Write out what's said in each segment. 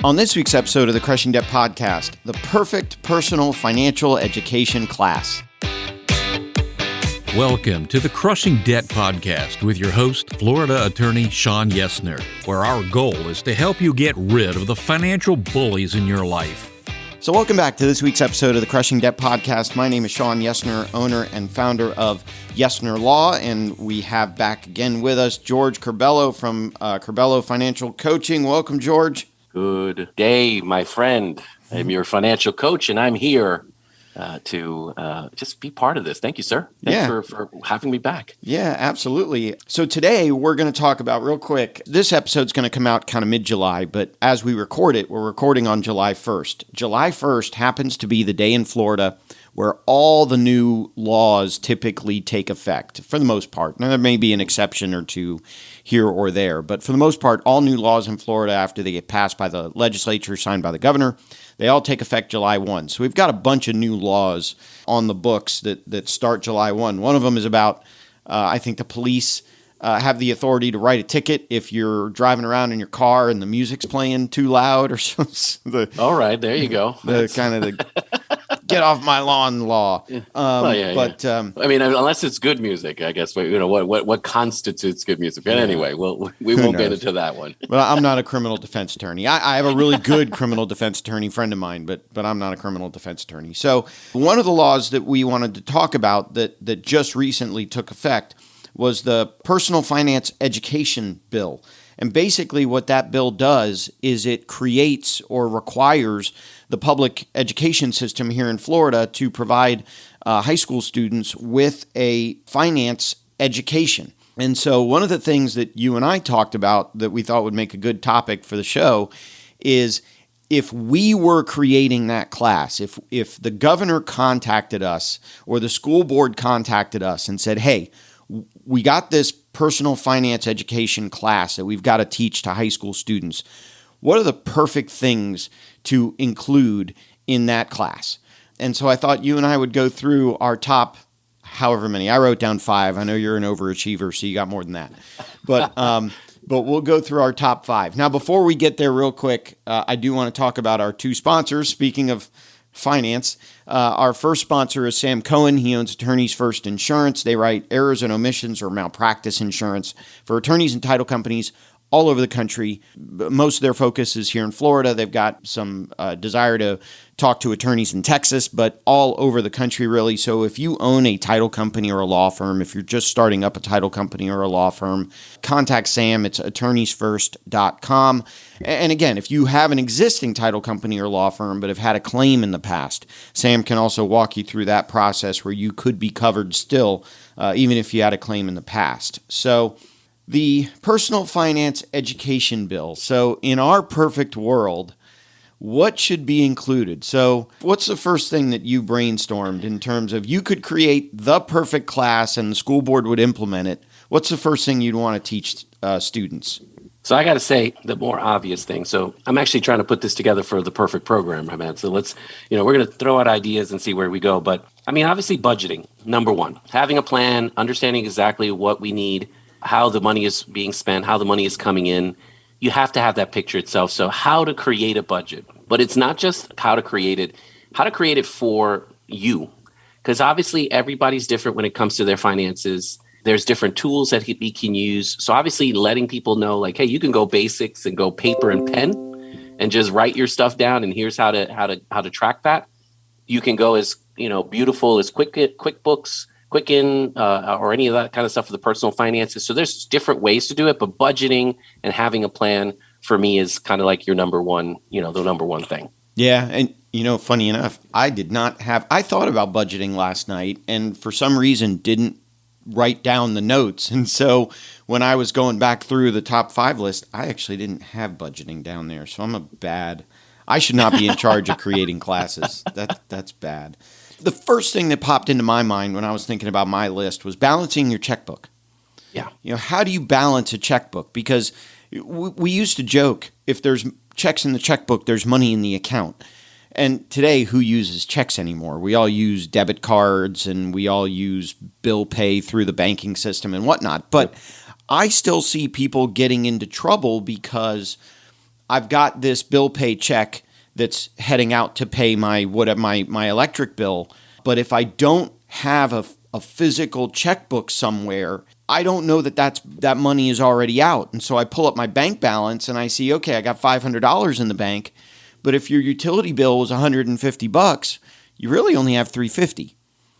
On this week's episode of the Crushing Debt Podcast, the perfect personal financial education class. Welcome to the Crushing Debt Podcast with your host, Florida attorney Sean Yesner, where our goal is to help you get rid of the financial bullies in your life. So welcome back to this week's episode of the Crushing Debt Podcast. My name is Sean Yesner, owner and founder of Yesner Law, and we have back again with us George Curbelo from Curbelo Financial Coaching. Welcome, George. Good day, my friend. I'm your financial coach, and I'm here to just be part of this. Thank you, sir. Thanks for having me back. Yeah, absolutely. So today we're going to talk about real quick. This episode's going to come out kind of mid-July, but as we record it, we're recording on July 1st. July 1st happens to be the day in Florida where all the new laws typically take effect, for the most part. Now, there may be an exception or two here or there, but for the most part, all new laws in Florida, after they get passed by the legislature, signed by the governor, they all take effect July 1. So we've got a bunch of new laws on the books that start July 1. One of them is about, I think the police have the authority to write a ticket if you're driving around in your car and the music's playing too loud or something. All right, there you go. The kind of the get off my lawn law. I mean, unless it's good music, I guess. But you know what constitutes good music. But anyway, we won't get into that one. Well, I'm not a criminal defense attorney. I have a really good criminal defense attorney friend of mine, but I'm not a criminal defense attorney. So one of the laws that we wanted to talk about that just recently took effect was the Personal Finance Education Bill. And basically what that bill does is it creates or requires the public education system here in Florida to provide high school students with a finance education. And so one of the things that you and I talked about that we thought would make a good topic for the show is if we were creating that class, if the governor contacted us or the school board contacted us and said, hey, we got this personal finance education class that we've got to teach to high school students. What are the perfect things to include in that class? And so I thought you and I would go through our top, however many. I wrote down 5. I know you're an overachiever, so you got more than that. But we'll go through our top 5. Now, before we get there real quick, I do want to talk about our 2 sponsors. Speaking of finance, our first sponsor is Sam Cohen. He owns Attorneys First Insurance. They write errors and omissions or malpractice insurance for attorneys and title companies all over the country. Most of their focus is here in Florida. They've got some desire to talk to attorneys in Texas, but all over the country, really. So if you own a title company or a law firm, if you're just starting up a title company or a law firm, contact Sam. It's attorneysfirst.com. And again, if you have an existing title company or law firm but have had a claim in the past, Sam can also walk you through that process where you could be covered still, even if you had a claim in the past. So the Personal Finance Education Bill. So in our perfect world, what should be included? So what's the first thing that you brainstormed in terms of you could create the perfect class and the school board would implement it? What's the first thing you'd want to teach students? So I got to say the more obvious thing. So I'm actually trying to put this together for the perfect program, my man. So let's, we're going to throw out ideas and see where we go. But I mean, obviously budgeting, number one, having a plan, understanding exactly what we need, how the money is being spent, how the money is coming in. You have to have that picture itself. So how to create a budget, but it's not just how to create it for you. Because obviously everybody's different when it comes to their finances. There's different tools that we can use. So obviously letting people know like, hey, you can go basics and go paper and pen and just write your stuff down. And here's how to track that. You can go as, beautiful as QuickBooks, Quicken, or any of that kind of stuff for the personal finances. So there's different ways to do it, but budgeting and having a plan for me is kind of like your number one, the number one thing. Yeah. And, funny enough, I thought about budgeting last night and for some reason didn't write down the notes. And so when I was going back through the top 5 list, I actually didn't have budgeting down there. So I should not be in charge of creating classes. That's bad. The first thing that popped into my mind when I was thinking about my list was balancing your checkbook. Yeah. How do you balance a checkbook? Because we used to joke, if there's checks in the checkbook, there's money in the account. And today, who uses checks anymore? We all use debit cards and we all use bill pay through the banking system and whatnot. But I still see people getting into trouble because I've got this bill pay check that's heading out to pay my electric bill. But if I don't have a physical checkbook somewhere, I don't know that money is already out. And so I pull up my bank balance and I see, okay, I got $500 in the bank. But if your utility bill was $150, you really only have $350.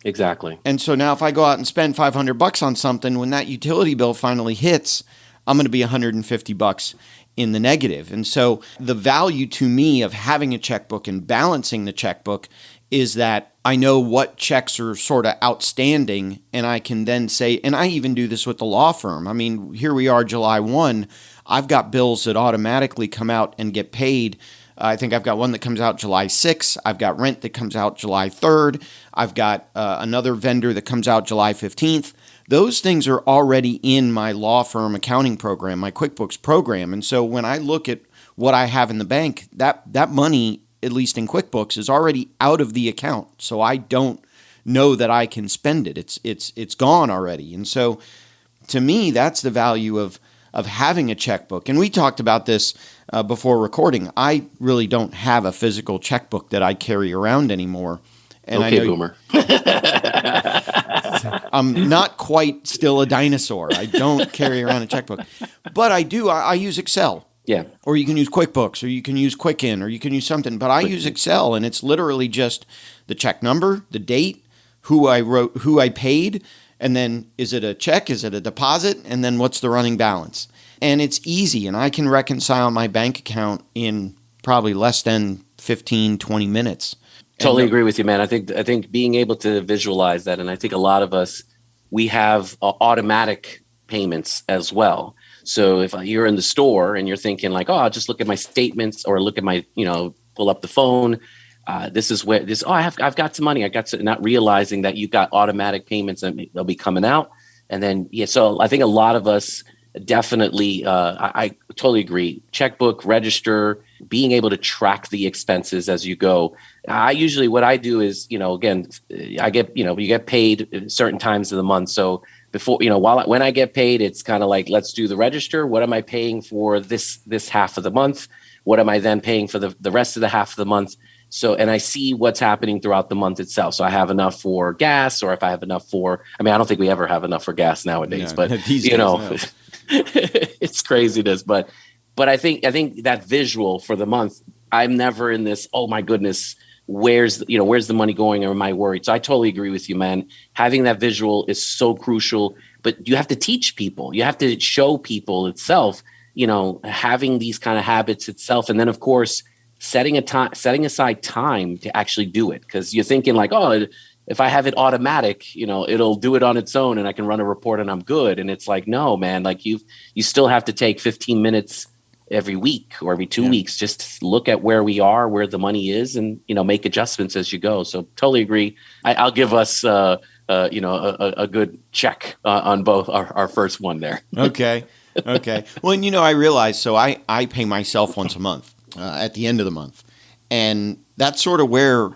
Exactly. And so now if I go out and spend $500 on something, when that utility bill finally hits, I'm going to be $150 in the negative. And so the value to me of having a checkbook and balancing the checkbook is that I know what checks are sort of outstanding, and I can then say, and I even do this with the law firm. I mean, here we are, July 1. I've got bills that automatically come out and get paid. I think I've got one that comes out July 6th. I've got rent that comes out July 3rd. I've got another vendor that comes out July 15th. Those things are already in my law firm accounting program, my QuickBooks program. And so when I look at what I have in the bank, that money, at least in QuickBooks, is already out of the account. So I don't know that I can spend it. It's gone already. And so to me, that's the value of having a checkbook. And we talked about this before recording. I really don't have a physical checkbook that I carry around anymore. And okay, I know boomer. I'm not quite still a dinosaur. I don't carry around a checkbook. But I do. I use Excel. Yeah. Or you can use QuickBooks, or you can use Quicken, or you can use something. But I use Excel, and it's literally just the check number, the date, who I paid, and then is it a check, is it a deposit, and then what's the running balance. And it's easy, and I can reconcile my bank account in probably less than 15, 20 minutes. Totally agree with you, man. I think being able to visualize that, and I think a lot of us, we have automatic payments as well. So if you're in the store and you're thinking like, oh, I'll just look at my statements or look at my, pull up the phone. I've got some money. Not realizing that you've got automatic payments and they'll be coming out. And then, so I think a lot of us definitely, I totally agree. Checkbook, register, being able to track the expenses as you go. What I do is, again, I get, you get paid certain times of the month. So before, when I get paid, it's kind of like, let's do the register. What am I paying for this half of the month? What am I then paying for the rest of the half of the month? So, and I see what's happening throughout the month itself. So I have enough for gas, or if I have enough I don't think we ever have enough for gas nowadays, but it's craziness. But I think that visual for the month, I'm never in this, oh my goodness, where's the money going, or am I worried? So I totally agree with you, man. Having that visual is so crucial, but you have to teach people. You have to show people itself, having these kind of habits itself. And then of course, setting aside time to actually do it. Cause you're thinking like, oh, if I have it automatic, it'll do it on its own and I can run a report and I'm good. And it's like, no, man, like you still have to take 15 minutes every week or every 2 weeks, just look at where we are, where the money is, and, make adjustments as you go. So totally agree. I'll give us, a good check on both our first one there. Okay. Well, I realize, so I pay myself once a month at the end of the month. And that's sort of where,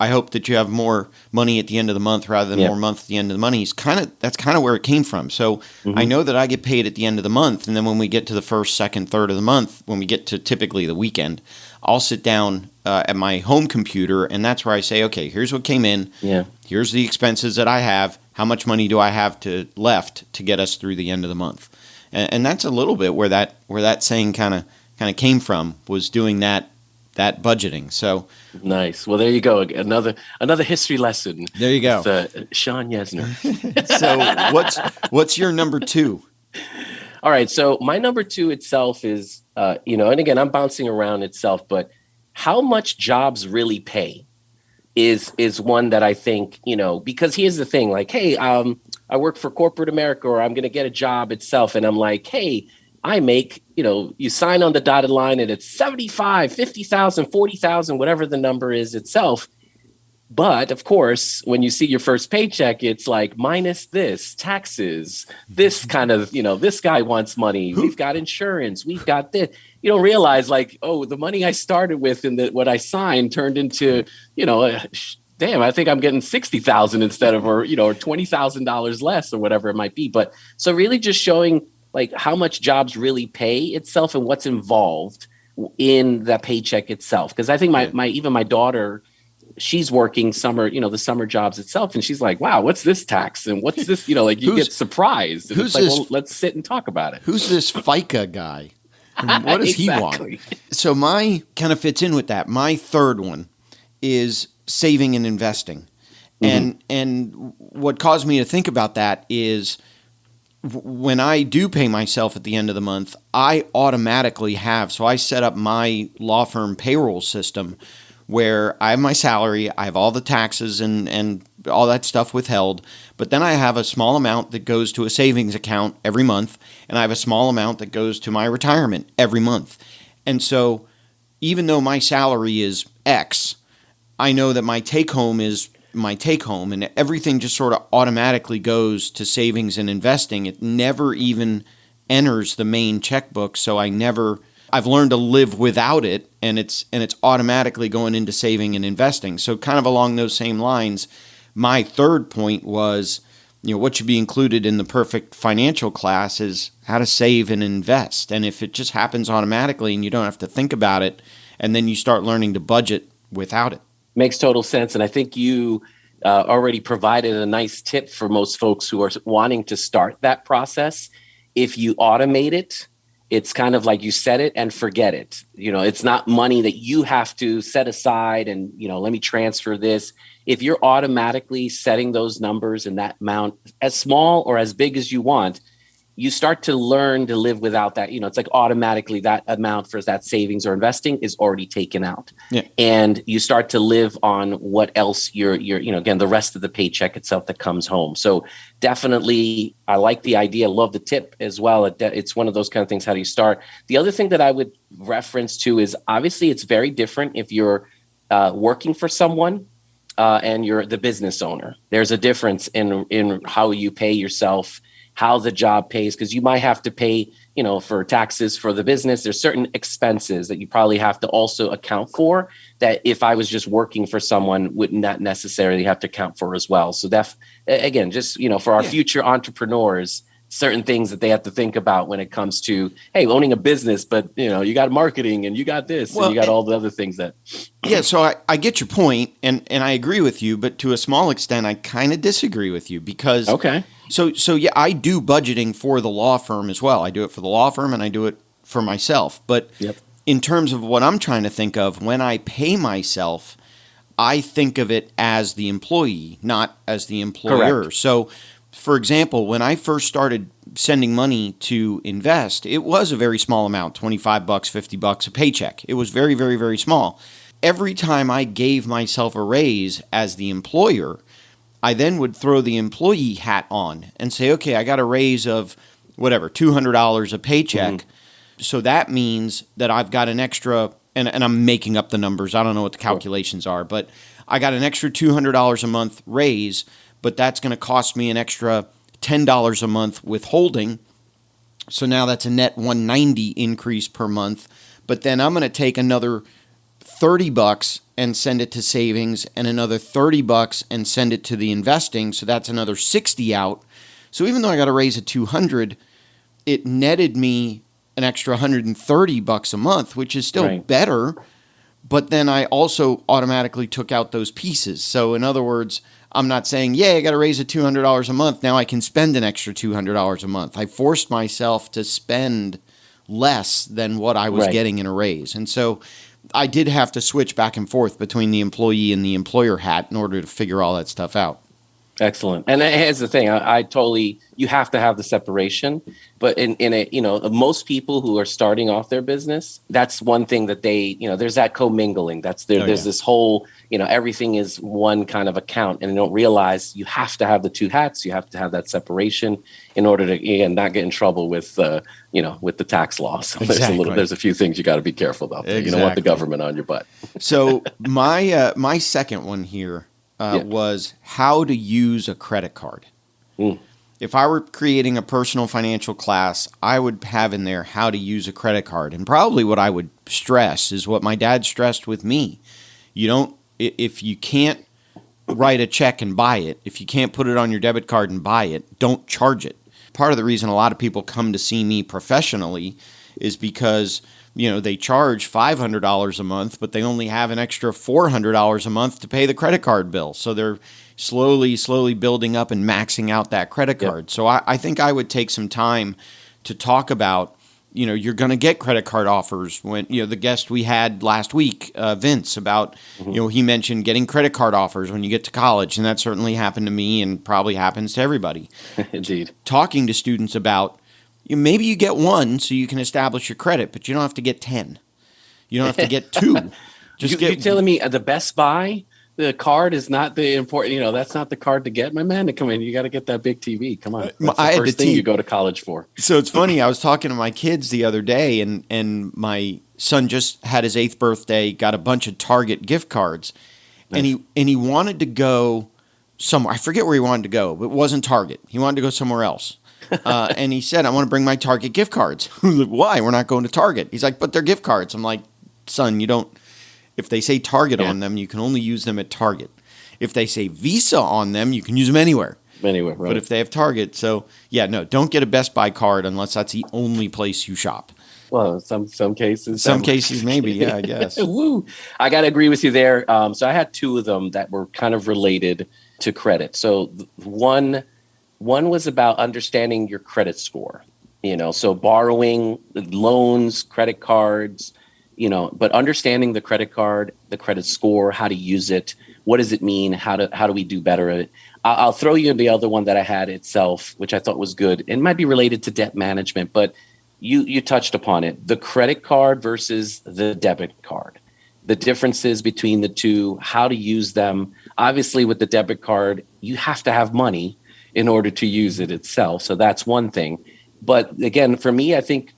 I hope that you have more money at the end of the month rather than more month at the end of the money. That's kind of where it came from. So I know that I get paid at the end of the month. And then when we get to the first, second, third of the month, when we get to typically the weekend, I'll sit down at my home computer, and that's where I say, okay, here's what came in. Yeah. Here's the expenses that I have. How much money do I have left to get us through the end of the month? And that's a little bit where that saying kind of came from, was doing that budgeting. So nice. Well, there you go. Another history lesson. There you go. With, Sean Yesner. So what's your number two? All right. So my number two itself is, and again, I'm bouncing around itself, but how much jobs really pay is one that I think, because here's the thing, like, hey, I work for corporate America, or I'm going to get a job itself. And I'm like, hey, I make, you sign on the dotted line and it's 75, 50,000, 40,000, whatever the number is itself. But of course, when you see your first paycheck, it's like minus this, taxes, this kind of, this guy wants money. We've got insurance. We've got this. You don't realize like, oh, the money I started with and what I signed turned into, damn, I think I'm getting 60,000 instead of, or $20,000 less or whatever it might be. But so really just showing like how much jobs really pay itself and what's involved in the paycheck itself. Because I think my daughter, she's working summer, the summer jobs itself. And she's like, wow, what's this tax? And what's this, like you get surprised. And it's like, well, let's sit and talk about it. Who's this FICA guy? And what does he want? So my kind of fits in with that. My third one is saving and investing. And what caused me to think about that is when I do pay myself at the end of the month, I automatically have, so I set up my law firm payroll system where I have my salary, I have all the taxes and all that stuff withheld, but then I have a small amount that goes to a savings account every month, and I have a small amount that goes to my retirement every month. And so even though my salary is X, I know that my take-home is my take-home, and everything just sort of automatically goes to savings and investing. It never even enters the main checkbook, so I've learned to live without it, and it's automatically going into saving and investing. So kind of along those same lines, my third point was, what should be included in the perfect financial class is how to save and invest. And if it just happens automatically and you don't have to think about it, and then you start learning to budget without it. Makes total sense. And I think you already provided a nice tip for most folks who are wanting to start that process. If you automate it, it's kind of like you set it and forget it. It's not money that you have to set aside and, let me transfer this. If you're automatically setting those numbers and that amount as small or as big as you want, you start to learn to live without that. It's like automatically that amount for that savings or investing is already taken out. Yeah. And you start to live on what else you're again, the rest of the paycheck itself that comes home. So definitely, I like the idea. Love the tip as well. It's one of those kind of things. How do you start? The other thing that I would reference to is obviously it's very different if you're working for someone and you're the business owner. There's a difference in how you pay yourself, how the job pays, because you might have to pay, for taxes for the business. There's certain expenses that you probably have to also account for that if I was just working for someone would not necessarily have to account for as well. So again, just, for our future entrepreneurs, certain things that they have to think about when it comes to, hey, owning a business, but you got marketing and you got this and you got all the other things that. Yeah. So I get your point and I agree with you, but to a small extent, I kind of disagree with you because. Okay. So yeah, I do budgeting for the law firm as well. I do it for the law firm and I do it for myself. But in terms of what I'm trying to think of, when I pay myself, I think of it as the employee, not as the employer. Correct. So, for example, when I first started sending money to invest, it was a very small amount, $25, $50 a paycheck. It was very, very, very small. Every time I gave myself a raise as the employer, I then would throw the employee hat on and say, okay, I got a raise of whatever, $200 a paycheck. Mm-hmm. So that means that I've got an extra, and I'm making up the numbers. I don't know what the calculations are, but I got an extra $200 a month raise, but that's going to cost me an extra $10 a month withholding. So now that's a net $190 increase per month. But then I'm going to take another $30 and send it to savings and another $30 and send it to the investing. So that's another $60 out. So even though I got a raise of $200, it netted me an extra $130 a month, which is still better. But then I also automatically took out those pieces. So in other words, I'm not saying, I got a raise of $200 a month. Now I can spend an extra $200 a month. I forced myself to spend less than what I was getting in a raise. And so I did have to switch back and forth between the employee and the employer hat in order to figure all that stuff out. Excellent. And here's the thing. I totally, you have to have the separation, but in a, most people who are starting off their business, that's one thing that they, there's that commingling. There's this whole, everything is one kind of account, and they don't realize you have to have the two hats. You have to have that separation in order to, again, not get in trouble with, with the tax laws. Exactly. There's a few things you got to be careful about. Exactly. You don't want the government on your butt. So my second one here was how to use a credit card. If I were creating a personal financial class, I would have in there how to use a credit card. And probably what I would stress is what my dad stressed with me. If you can't write a check and buy it, if you can't put it on your debit card and buy it, don't charge it. Part of the reason a lot of people come to see me professionally is because they charge $500 a month, but they only have an extra $400 a month to pay the credit card bill. So they're slowly building up and maxing out that credit card. Yep. So I think I would take some time to talk about, you're going to get credit card offers. When, the guest we had last week, Vince, about, he mentioned getting credit card offers when you get to college. And that certainly happened to me and probably happens to everybody. Indeed. Talking to students about, maybe you get one so you can establish your credit, but you don't have to get 10. You don't have to get 2. You're telling me the Best Buy, the card is not the important, that's not the card to get, my man. To come in, you got to get that big TV. Come on. That's the first thing you go to college for. So it's funny. I was talking to my kids the other day, and my son just had his 8th birthday, got a bunch of Target gift cards, nice. and he wanted to go somewhere. I forget where he wanted to go, but it wasn't Target. He wanted to go somewhere else. And he said, I want to bring my Target gift cards. Like, why? We're not going to Target. He's like, but they're gift cards. I'm like, son, if they say Target on them, you can only use them at Target. If they say Visa on them, you can use them anywhere. Anywhere, right. But if they have Target, don't get a Best Buy card unless that's the only place you shop. Well, some cases. Some cases maybe, yeah, I guess. Woo! I got to agree with you there. So I had 2 of them that were kind of related to credit. So one was about understanding your credit score. So borrowing, loans, credit cards, but understanding the credit card, the credit score, how to use it, what does it mean, how do we do better at it? I'll throw you the other one that I had itself, which I thought was good. It might be related to debt management, but you touched upon it. The credit card versus the debit card, the differences between the two, how to use them. Obviously, with the debit card, you have to have money in order to use it itself. So that's one thing. But again, for me, I think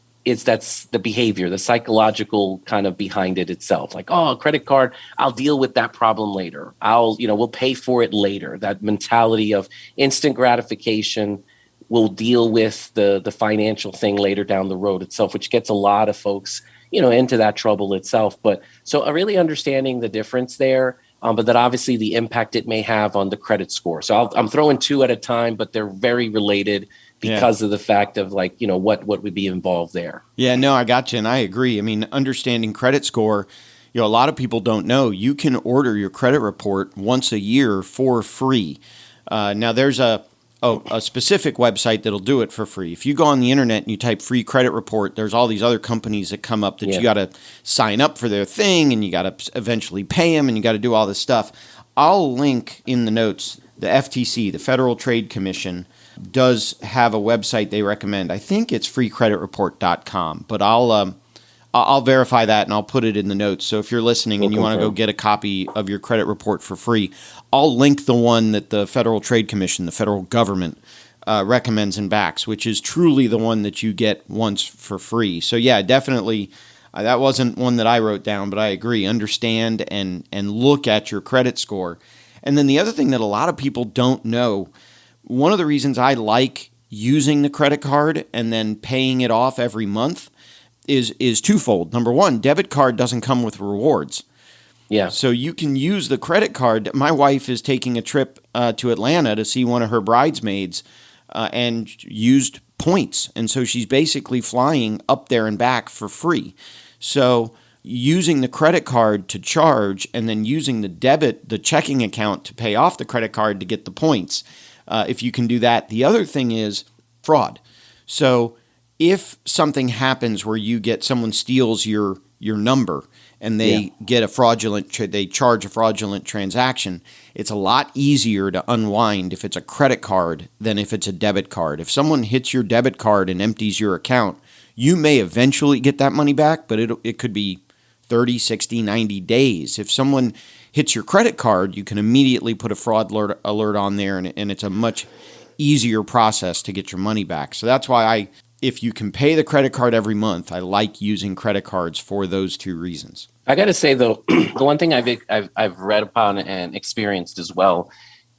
that's the behavior, the psychological kind of behind it itself. Like, a credit card, I'll deal with that problem later. We'll pay for it later. That mentality of instant gratification, we'll deal with the financial thing later down the road itself, which gets a lot of folks, into that trouble itself. But so really understanding the difference there, but then obviously the impact it may have on the credit score. So I'm throwing 2 at a time, but they're very related because of the fact of what would be involved there. Yeah, no, I got you. And I agree. I mean, understanding credit score, a lot of people don't know you can order your credit report once a year for free. Now there's a specific website that'll do it for free. If you go on the internet and you type free credit report, there's all these other companies that come up that you got to sign up for their thing and you got to eventually pay them and you got to do all this stuff. I'll link in the notes, the FTC, the Federal Trade Commission, does have a website they recommend. I think it's freecreditreport.com, but I'll verify that and I'll put it in the notes. So if you're listening and you want to go get a copy of your credit report for free, I'll link the one that the Federal Trade Commission, the federal government, recommends and backs, which is truly the one that you get once for free. So yeah, definitely. That wasn't one that I wrote down, but I agree. Understand and look at your credit score. And then the other thing that a lot of people don't know, one of the reasons I like using the credit card and then paying it off every month is twofold. Number one, debit card doesn't come with rewards. Yeah. So you can use the credit card. My wife is taking a trip to Atlanta to see one of her bridesmaids and used points. And so she's basically flying up there and back for free. So using the credit card to charge and then using the checking account to pay off the credit card to get the points, if you can do that. The other thing is fraud. So if something happens where someone steals your number and they get they charge a fraudulent transaction, it's a lot easier to unwind if it's a credit card than if it's a debit card. If someone hits your debit card and empties your account, you may eventually get that money back, but it could be 30, 60, 90 days. If someone hits your credit card, you can immediately put a fraud alert on there, and it's a much easier process to get your money back. So that's why if you can pay the credit card every month, I like using credit cards for those two reasons. I got to say, though, the one thing I've read upon and experienced as well,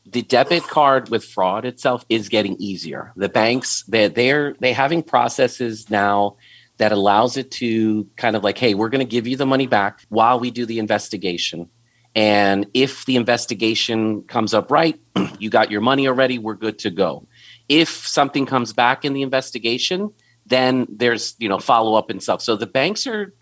the debit card with fraud itself is getting easier. The banks, they're having processes now that allows it to kind of like, hey, we're going to give you the money back while we do the investigation. And if the investigation comes up right, you got your money already, we're good to go. If something comes back in the investigation, then there's, follow up and stuff. So the banks are,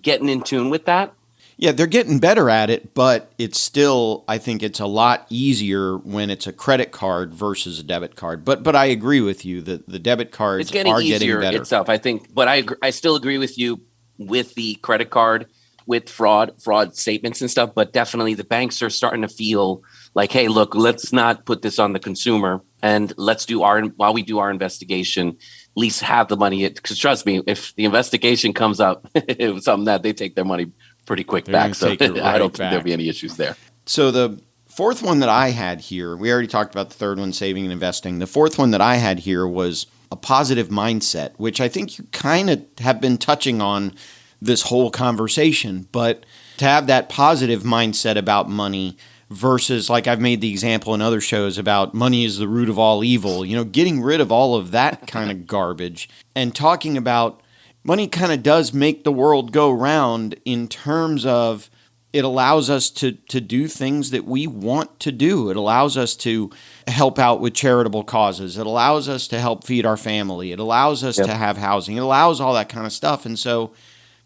getting in tune with that. Yeah, they're getting better at it, but it's still, I think it's a lot easier when it's a credit card versus a debit card. But I agree with you that the debit cards are getting better itself, I think. But I still agree with you with the credit card, with fraud statements and stuff. But definitely the banks are starting to feel like, hey, look, let's not put this on the consumer, and let's while we do our investigation, at least have the money. Because trust me, if the investigation comes up, it was something that they take their money pretty quick back. So I don't think there'll be any issues there. So the fourth one that I had here, we already talked about the third one, saving and investing. The fourth one that I had here was a positive mindset, which I think you kind of have been touching on this whole conversation. But to have that positive mindset about money versus, like I've made the example in other shows about money is the root of all evil, getting rid of all of that kind of garbage and talking about money kind of does make the world go round in terms of it allows us to do things that we want to do. It allows us to help out with charitable causes. It allows us to help feed our family. It allows us to have housing. It allows all that kind of stuff. And so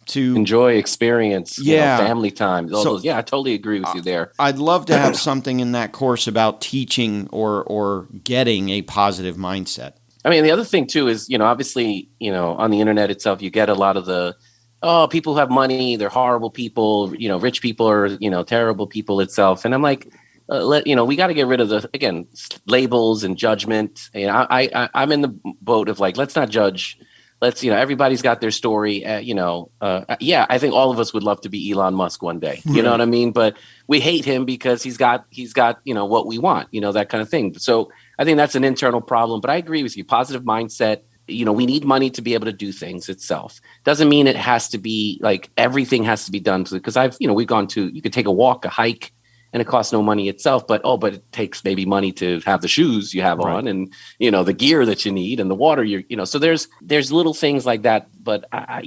to enjoy experience, family time. I totally agree with you there. I'd love to have something in that course about teaching or getting a positive mindset. I mean, the other thing too is, obviously, on the internet itself, you get a lot of the, people who have money, they're horrible people, rich people are, terrible people itself. And I'm like, we got to get rid of labels and judgment. I'm in the boat of like, let's not judge. Let's, everybody's got their story. I think all of us would love to be Elon Musk one day. You know what I mean? But we hate him because he's got, what we want, that kind of thing. So I think that's an internal problem. But I agree with you. Positive mindset. We need money to be able to do things itself. Doesn't mean it has to be like everything has to be done. Because we've gone to, you could take a walk, a hike, and it costs no money itself, but it takes maybe money to have the shoes you have on and, the gear that you need and the water so there's little things like that. But I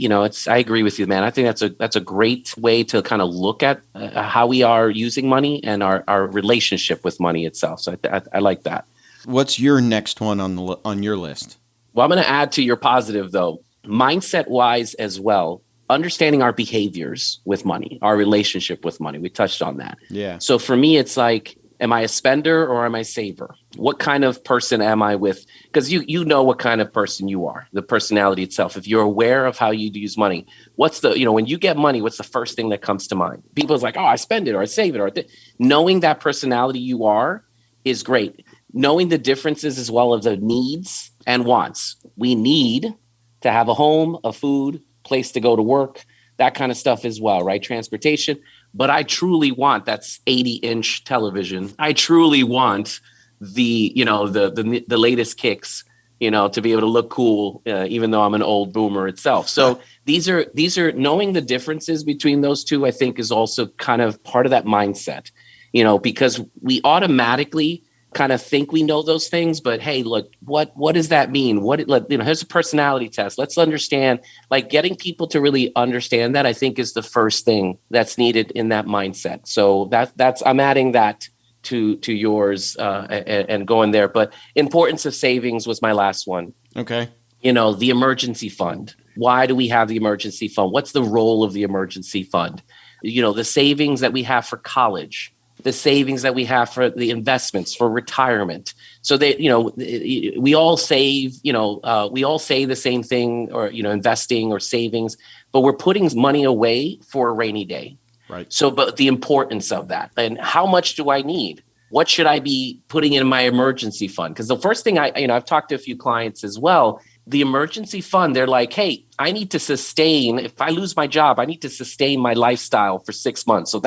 agree with you, man. I think that's a great way to kind of look at how we are using money and our relationship with money itself. So I like that. What's your next one on your list? Well, I'm going to add to your positive though, mindset wise as well. Understanding our behaviors with money, our relationship with money. We touched on that. Yeah. So for me, it's like, am I a spender or am I a saver? What kind of person am I with? Because you know what kind of person you are, the personality itself. If you're aware of how you use money, what's the, when you get money, what's the first thing that comes to mind? People's like, oh, I spend it or I save it. Knowing that personality you are is great. Knowing the differences as well as the needs and wants. We need to have a home, a food, place to go to work, that kind of stuff as well, right? Transportation. But I truly want that's 80-inch television. I truly want the latest kicks, to be able to look cool, even though I'm an old boomer itself. So these are knowing the differences between those two, I think is also kind of part of that mindset, because we automatically kind of think we know those things, but hey, look, what does that mean? Here's a personality test. Let's understand, like getting people to really understand that, I think is the first thing that's needed in that mindset. So that's I'm adding that to yours and going there. But importance of savings was my last one. Okay. The emergency fund. Why do we have the emergency fund? What's the role of the emergency fund? The savings that we have for college, the savings that we have for the investments for retirement. So that, we all save, we all say the same thing or, investing or savings, but we're putting money away for a rainy day. Right. So, but the importance of that and how much do I need? What should I be putting in my emergency fund? Because the first thing I've talked to a few clients as well, the emergency fund, they're like, hey, I need to sustain, if I lose my job, I need to sustain my lifestyle for 6 months. So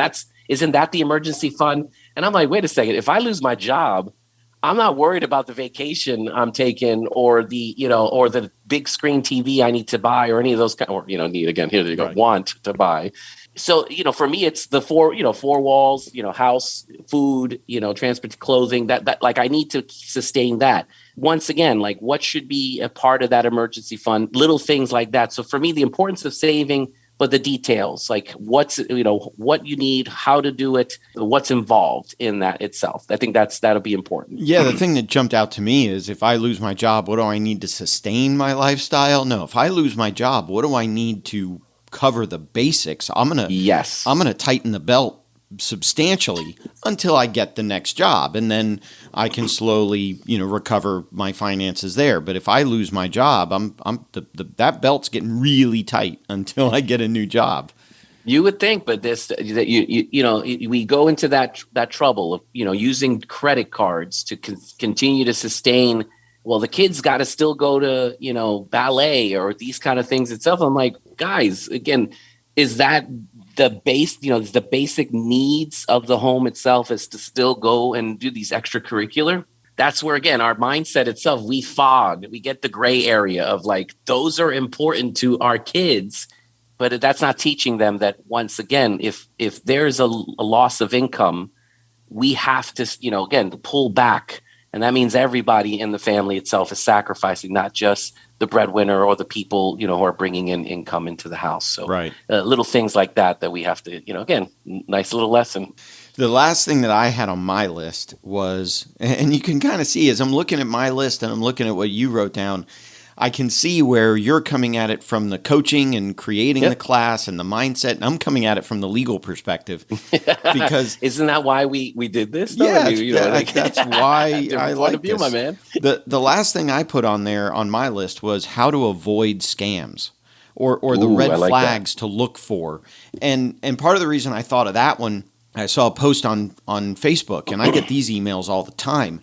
isn't that the emergency fund? And I'm like, wait a second, if I lose my job, I'm not worried about the vacation I'm taking or the big screen TV I need to buy or any of those want to buy. So, for me, it's the four walls, house, food, transport, clothing, that like I need to sustain that. Once again, like what should be a part of that emergency fund, little things like that. So for me, the importance of saving but the details, like what you need, how to do it, what's involved in that itself. I think that'll be important. Yeah, the thing that jumped out to me is if I lose my job, what do I need to sustain my lifestyle? No, if I lose my job, what do I need to cover the basics? I'm gonna tighten the belt substantially until I get the next job, and then I can slowly, recover my finances there. But if I lose my job, that belt's getting really tight until I get a new job. You would think, but we go into that trouble of using credit cards to continue to sustain. Well, the kids got to still go to ballet or these kind of things itself. I'm like, guys, again, is that the basic needs of the home itself is to still go and do these extracurricular? That's where, again, our mindset itself, we get the gray area of like, those are important to our kids, but that's not teaching them that, once again, if there's a loss of income, we have to, again, pull back. And that means everybody in the family itself is sacrificing, not just the breadwinner or the people, who are bringing in income into the house. So right. Little things like that we have to, again, nice little lesson. The last thing that I had on my list was, and you can kind of see as I'm looking at my list and I'm looking at what you wrote down, I can see where you're coming at it from the coaching and creating the class and the mindset, and I'm coming at it from the legal perspective. Because isn't that why we did this? Yeah, that's why I like this. My man. The last thing I put on there on my list was how to avoid scams or the red flags to look for. And part of the reason I thought of that one, I saw a post on Facebook, and I get these emails all the time.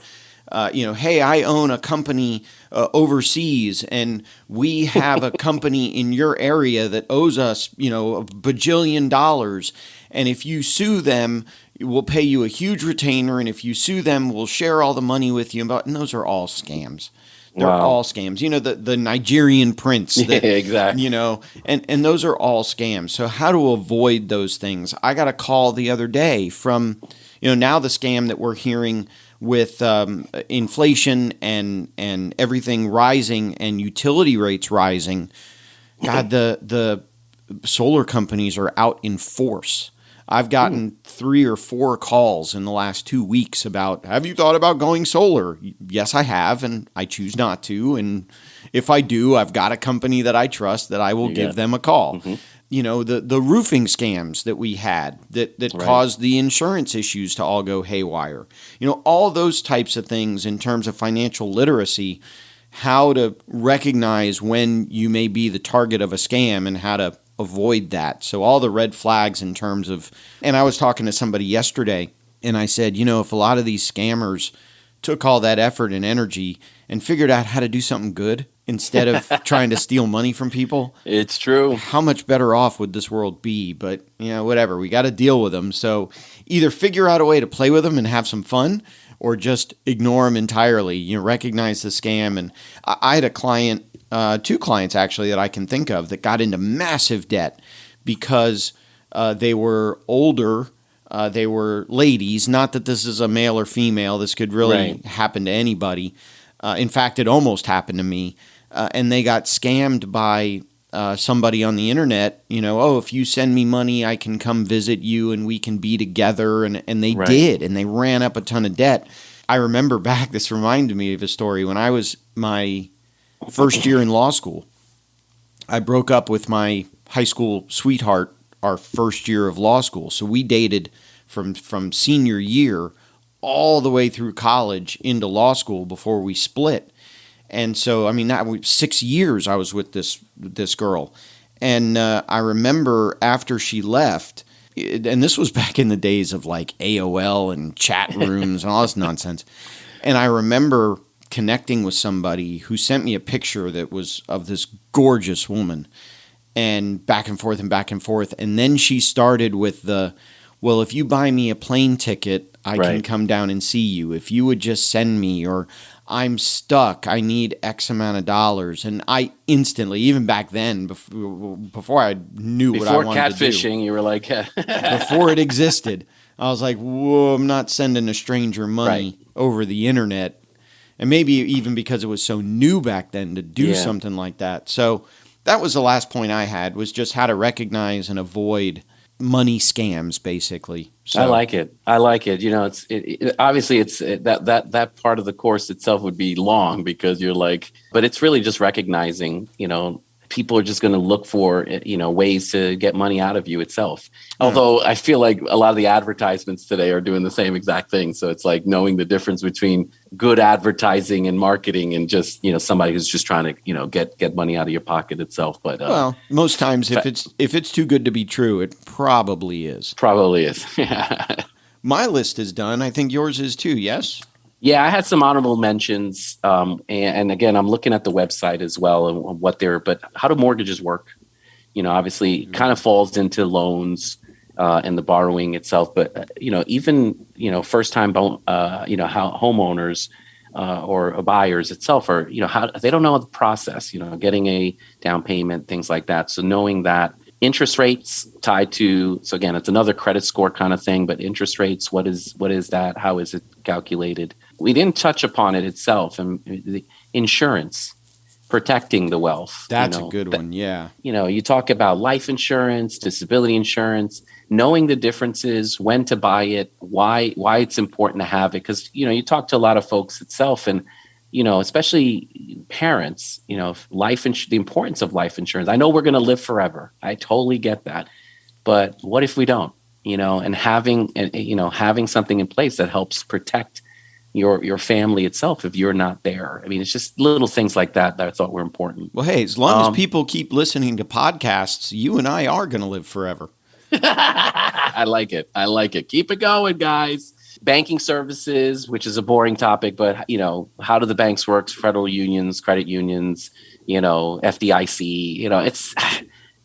Hey, I own a company overseas, and we have a company in your area that owes us, $1 bajillion. And if you sue them, we'll pay you a huge retainer. And if you sue them, we'll share all the money with you. And those are all scams. They're all scams. The Nigerian prince. That, exactly. And those are all scams. So how to avoid those things? I got a call the other day from, now the scam that we're hearing with inflation and everything rising and utility rates rising. God, the solar companies are out in force. I've gotten 3 or 4 calls in the last 2 weeks about, have you thought about going solar? Yes, I have, and I choose not to. And if I do, I've got a company that I trust that I will give them a call. Mm-hmm. The roofing scams that we had that caused the insurance issues to all go haywire. All those types of things in terms of financial literacy, how to recognize when you may be the target of a scam and how to avoid that. So all the red flags in terms of, and I was talking to somebody yesterday and I said, if a lot of these scammers took all that effort and energy and figured out how to do something good instead of trying to steal money from people. It's true. How much better off would this world be? But, whatever. We got to deal with them. So either figure out a way to play with them and have some fun or just ignore them entirely. Recognize the scam. And I had a client, 2 clients actually that I can think of that got into massive debt because they were older. They were ladies. Not that this is a male or female. This could really happen to anybody. In fact, it almost happened to me. And they got scammed by somebody on the internet. If you send me money, I can come visit you and we can be together. And they did. And they ran up a ton of debt. I remember back, this reminded me of a story. When I was my first year in law school, I broke up with my high school sweetheart our first year of law school. So we dated from senior year all the way through college into law school before we split. And so, that was 6 years I was with this girl. And I remember after she left, and this was back in the days of like AOL and chat rooms and all this nonsense. And I remember connecting with somebody who sent me a picture that was of this gorgeous woman, and back and forth and back and forth. And then she started with well, if you buy me a plane ticket, I can come down and see you. If you would just send me, or I'm stuck, I need X amount of dollars. And I instantly, even back then, before I knew what I wanted to do. Before catfishing, you were like... before it existed, I was like, whoa, I'm not sending a stranger money over the internet. And maybe even because it was so new back then to do something like that. So that was the last point I had, was just how to recognize and avoid money scams, basically. So, I like it. You know, obviously that part of the course itself would be long because you're like, but it's really just recognizing, you know, people are just going to look for, you know, ways to get money out of you itself. Although I feel like a lot of the advertisements today are doing the same exact thing. So it's like knowing the difference between good advertising and marketing and just, you know, somebody who's just trying to, you know, get money out of your pocket itself. But well, most times if it's too good to be true, it probably is. Probably is. My list is done. I think yours is too. Yes. Yeah, I had some honorable mentions. And again, I'm looking at the website as well and what but how do mortgages work? You know, obviously it kind of falls into loans and the borrowing itself. But, you know, even, you know, first time, you know, how homeowners or buyers itself are, you know, how they don't know the process, you know, getting a down payment, things like that. So knowing that interest rates tied to, so again, it's another credit score kind of thing, but interest rates, what is that? How is it calculated? We didn't touch upon it itself, and the insurance, protecting the wealth. That's a good one. Yeah. You know, you talk about life insurance, disability insurance, knowing the differences, when to buy it, why it's important to have it. Because, you know, you talk to a lot of folks itself and, you know, especially parents, you know, the importance of life insurance. I know we're going to live forever. I totally get that. But what if we don't, you know, and having something in place that helps protect your family itself if you're not there. I mean, it's just little things like that I thought were important. Well, hey, as long as people keep listening to podcasts, you and I are going to live forever. I like it. Keep it going, guys. Banking services, which is a boring topic, but, you know, how do the banks work? Federal unions, credit unions, you know, FDIC, you know, it's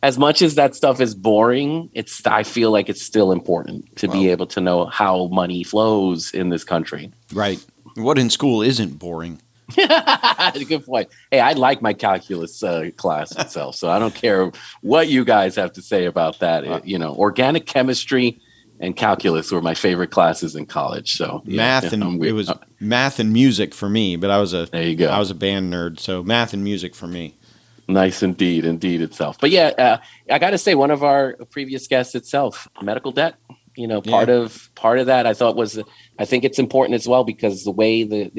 as much as that stuff is boring, I feel like it's still important to be able to know how money flows in this country. Right. What in school isn't boring? Good point. Hey, I like my calculus class itself, so I don't care what you guys have to say about that. You know, organic chemistry and calculus were my favorite classes in college. So math it was math and music for me, but I was a band nerd, so math and music for me. Nice indeed itself. But yeah, I got to say, one of our previous guests itself, medical debt. You know, part of that I think it's important as well because the way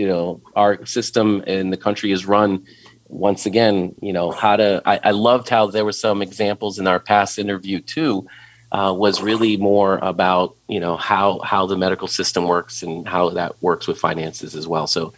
our system in the country is run. Once again, you know, I loved how there were some examples in our past interview too. Was really more about, you know, how the medical system works and how that works with finances as well. So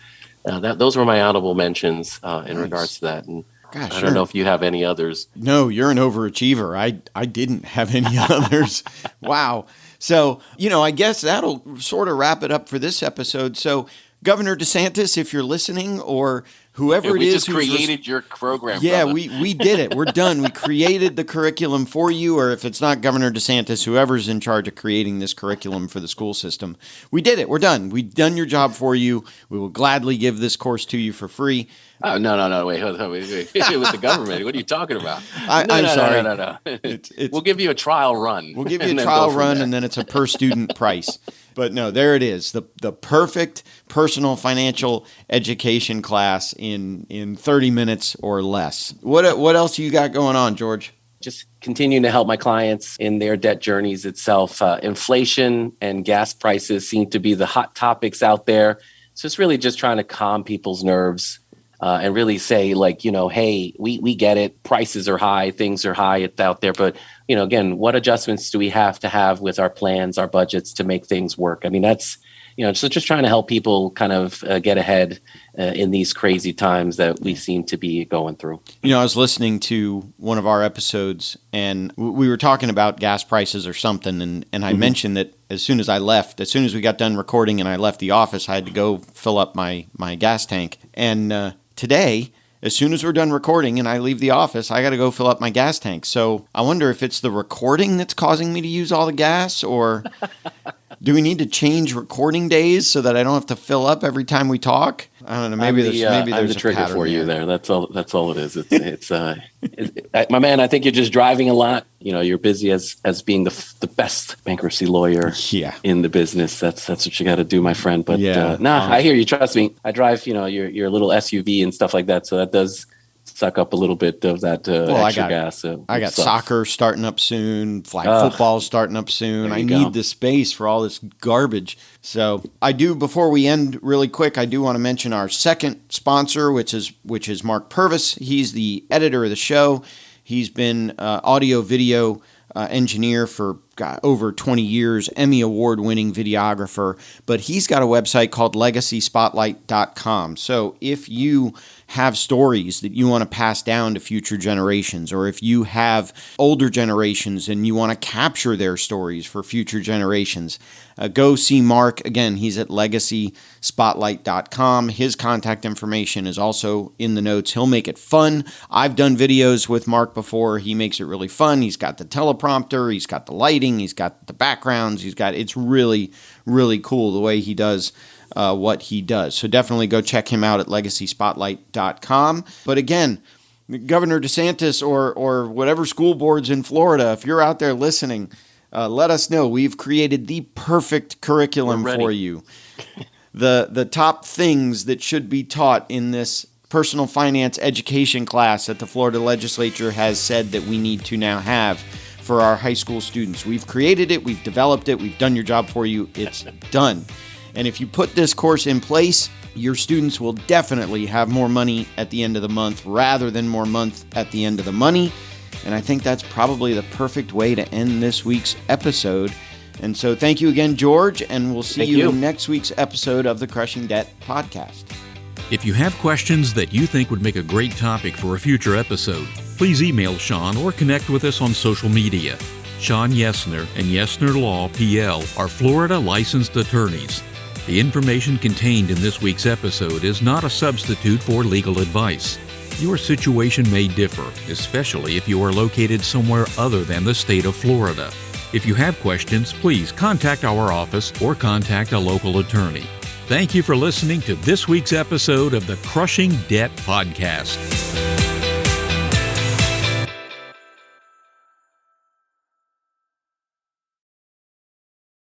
those were my honorable mentions in regards to that. And gosh, I don't know if you have any others. No, you're an overachiever. I didn't have any others. Wow. So, you know, I guess that'll sort of wrap it up for this episode. So, Governor DeSantis, if you're listening, or whoever it is, we just created your program. Yeah, brother. we did it. We're done. We created the curriculum for you, or if it's not Governor DeSantis, whoever's in charge of creating this curriculum for the school system, we did it. We're done. We've done your job for you. We will gladly give this course to you for free. Oh, no. Wait. With the government. What are you talking about? I'm sorry. No. We'll give you a trial run. We'll give you a trial run, and then it's a per student price. But no, there it is. The perfect personal financial education class in 30 minutes or less. What else you got going on, George? Just continuing to help my clients in their debt journeys itself. Inflation and gas prices seem to be the hot topics out there. So it's really just trying to calm people's nerves. And really say, like, you know, hey, we get it. Prices are high. Things are high out there. But, you know, again, what adjustments do we have to have with our plans, our budgets to make things work? I mean, that's, you know, so just trying to help people kind of get ahead in these crazy times that we seem to be going through. You know, I was listening to one of our episodes and we were talking about gas prices or something. And I mentioned that as soon as we got done recording and I left the office, I had to go fill up my gas tank. And today, as soon as we're done recording and I leave the office, I got to go fill up my gas tank. So I wonder if it's the recording that's causing me to use all the gas, or do we need to change recording days so that I don't have to fill up every time we talk? I don't know. Maybe there's the trigger a for you there. That's all it is. It's my man. I think you're just driving a lot. You know, you're busy as being the best bankruptcy lawyer in the business. That's what you got to do, my friend. But I hear you. Trust me. I drive, you know, your little SUV and stuff like that. So that does suck up a little bit of that extra gas. I got soccer starting up soon. Flag football starting up soon. I need the space for all this garbage. So I do, before we end really quick, I do want to mention our second sponsor, which is Mark Purvis. He's the editor of the show. He's been audio video engineer for over 20 years, Emmy award-winning videographer, but he's got a website called legacyspotlight.com. So if you have stories that you want to pass down to future generations, or if you have older generations and you want to capture their stories for future generations, go see Mark. Again, he's at legacyspotlight.com. His contact information is also in the notes. He'll make it fun. I've done videos with Mark before. He makes it really fun. He's got the teleprompter. He's got the lighting. He's got the backgrounds. It's really, really cool the way he does what he does. So definitely go check him out at legacyspotlight.com. But again, Governor DeSantis or whatever school boards in Florida, if you're out there listening, let us know. We've created the perfect curriculum for you. The top things that should be taught in this personal finance education class that the Florida legislature has said that we need to now have for our high school students. We've created it. We've developed it. We've done your job for you. It's done. And if you put this course in place, your students will definitely have more money at the end of the month rather than more month at the end of the money. And I think that's probably the perfect way to end this week's episode. And so thank you again, George, and we'll see you in next week's episode of the Crushing Debt podcast. If you have questions that you think would make a great topic for a future episode, please email Sean or connect with us on social media. Sean Yesner and Yesner Law, PL, are Florida licensed attorneys. The information contained in this week's episode is not a substitute for legal advice. Your situation may differ, especially if you are located somewhere other than the state of Florida. If you have questions, please contact our office or contact a local attorney. Thank you for listening to this week's episode of the Crushing Debt Podcast.